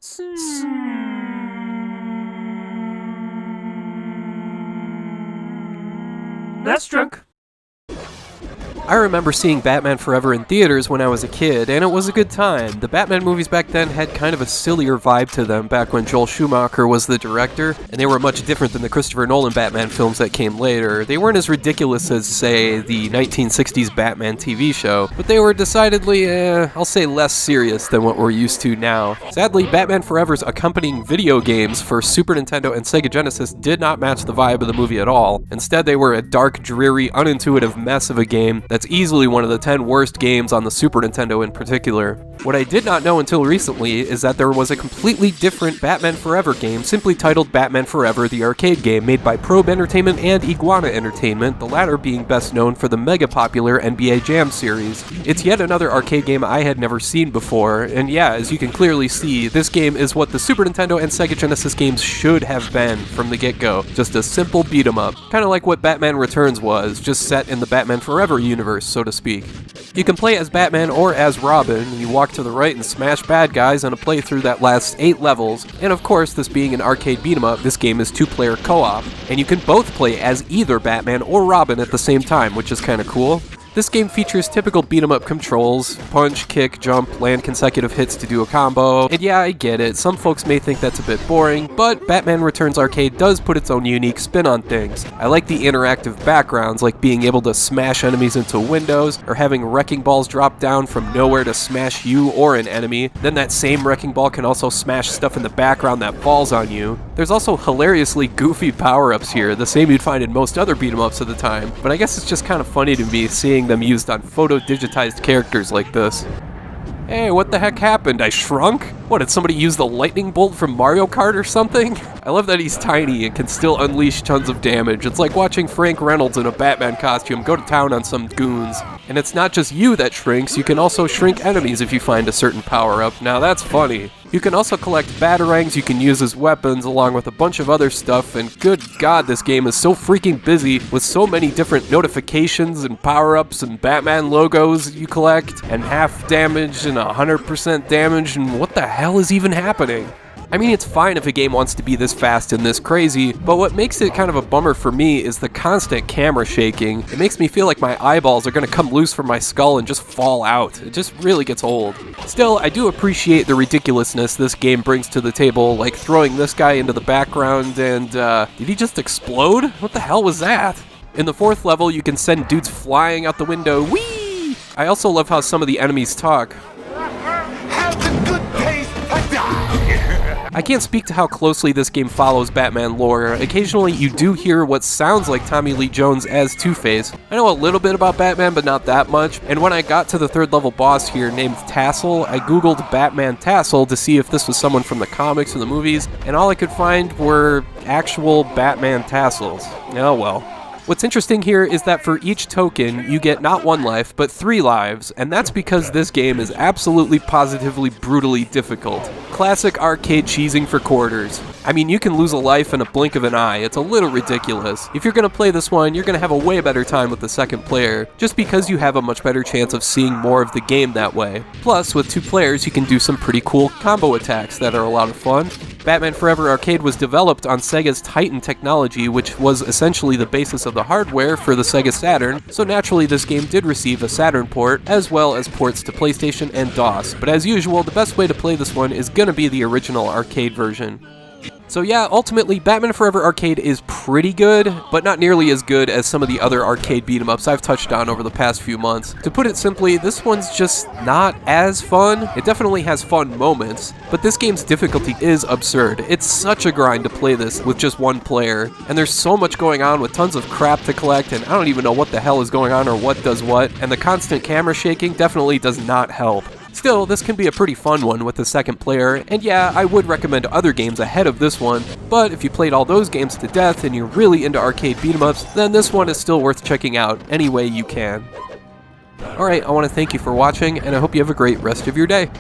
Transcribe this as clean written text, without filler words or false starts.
SNESdrunk. I remember seeing Batman Forever in theaters when I was a kid, and it was a good time. The Batman movies back then had kind of a sillier vibe to them back when Joel Schumacher was the director, and they were much different than the Christopher Nolan Batman films that came later. They weren't as ridiculous as, say, the 1960s Batman TV show, but they were decidedly, I'll say less serious than what we're used to now. Sadly, Batman Forever's accompanying video games for Super Nintendo and Sega Genesis did not match the vibe of the movie at all. Instead, they were a dark, dreary, unintuitive mess of a game that's easily one of the 10 worst games on the Super Nintendo in particular. What I did not know until recently is that there was a completely different Batman Forever game simply titled Batman Forever the arcade game made by Probe Entertainment and Iguana Entertainment, the latter being best known for the mega popular NBA Jam series. It's yet another arcade game I had never seen before, and yeah, as you can clearly see, this game is what the Super Nintendo and Sega Genesis games should have been from the get-go. Just a simple beat-em-up, kind of like what Batman Returns was, just set in the Batman Forever universe, so to speak. You can play as Batman or as Robin, and you walk to the right and smash bad guys on a playthrough that lasts 8 levels, and of course, this being an arcade beat-em-up, this game is 2-player co-op, and you can both play as either Batman or Robin at the same time, which is kinda cool. This game features typical beat-em-up controls: punch, kick, jump, land consecutive hits to do a combo, and yeah, I get it, some folks may think that's a bit boring, but Batman Returns Arcade does put its own unique spin on things. I like the interactive backgrounds, like being able to smash enemies into windows, or having wrecking balls drop down from nowhere to smash you or an enemy. Then that same wrecking ball can also smash stuff in the background that falls on you. There's also hilariously goofy power-ups here, the same you'd find in most other beat-em-ups of the time, but I guess it's just kind of funny to me seeing them used on photo-digitized characters like this. Hey, what the heck happened? I shrunk? What, did somebody use the lightning bolt from Mario Kart or something? I love that he's tiny and can still unleash tons of damage. It's like watching Frank Reynolds in a Batman costume go to town on some goons. And it's not just you that shrinks, you can also shrink enemies if you find a certain power-up. Now that's funny. You can also collect batarangs you can use as weapons along with a bunch of other stuff, and good god, this game is so freaking busy with so many different notifications and power-ups and Batman logos you collect, and half damage and 100% damage, and what the hell is even happening? I mean, it's fine if a game wants to be this fast and this crazy, but what makes it kind of a bummer for me is the constant camera shaking. It makes me feel like my eyeballs are gonna come loose from my skull and just fall out. It just really gets old. Still, I do appreciate the ridiculousness this game brings to the table, like throwing this guy into the background and, did he just explode? What the hell was that? In the 4th level, you can send dudes flying out the window. Whee! I also love how some of the enemies talk. I can't speak to how closely this game follows Batman lore. Occasionally you do hear what sounds like Tommy Lee Jones as Two-Face. I know a little bit about Batman, but not that much, and when I got to the 3rd level boss here named Tassel, I googled Batman Tassel to see if this was someone from the comics or the movies, and all I could find were actual Batman tassels. Oh well. What's interesting here is that for each token, you get not 1 life, but 3 lives, and that's because this game is absolutely positively brutally difficult. Classic arcade cheesing for quarters. I mean, you can lose a life in a blink of an eye. It's a little ridiculous. If you're gonna play this one, you're gonna have a way better time with the second player, just because you have a much better chance of seeing more of the game that way. Plus, with 2 players, you can do some pretty cool combo attacks that are a lot of fun. Batman Forever Arcade was developed on Sega's Titan technology, which was essentially the basis of the hardware for the Sega Saturn, so naturally this game did receive a Saturn port, as well as ports to PlayStation and DOS. But as usual, the best way to play this one is gonna be the original arcade version. So yeah, ultimately, Batman Forever Arcade is pretty good, but not nearly as good as some of the other arcade beat-em-ups I've touched on over the past few months. To put it simply, this one's just not as fun. It definitely has fun moments, but this game's difficulty is absurd. It's such a grind to play this with just 1 player, and there's so much going on with tons of crap to collect, and I don't even know what the hell is going on or what does what, and the constant camera shaking definitely does not help. Still, this can be a pretty fun one with the second player, and yeah, I would recommend other games ahead of this one, but if you played all those games to death and you're really into arcade beat-em-ups, then this one is still worth checking out any way you can. Alright, I want to thank you for watching, and I hope you have a great rest of your day.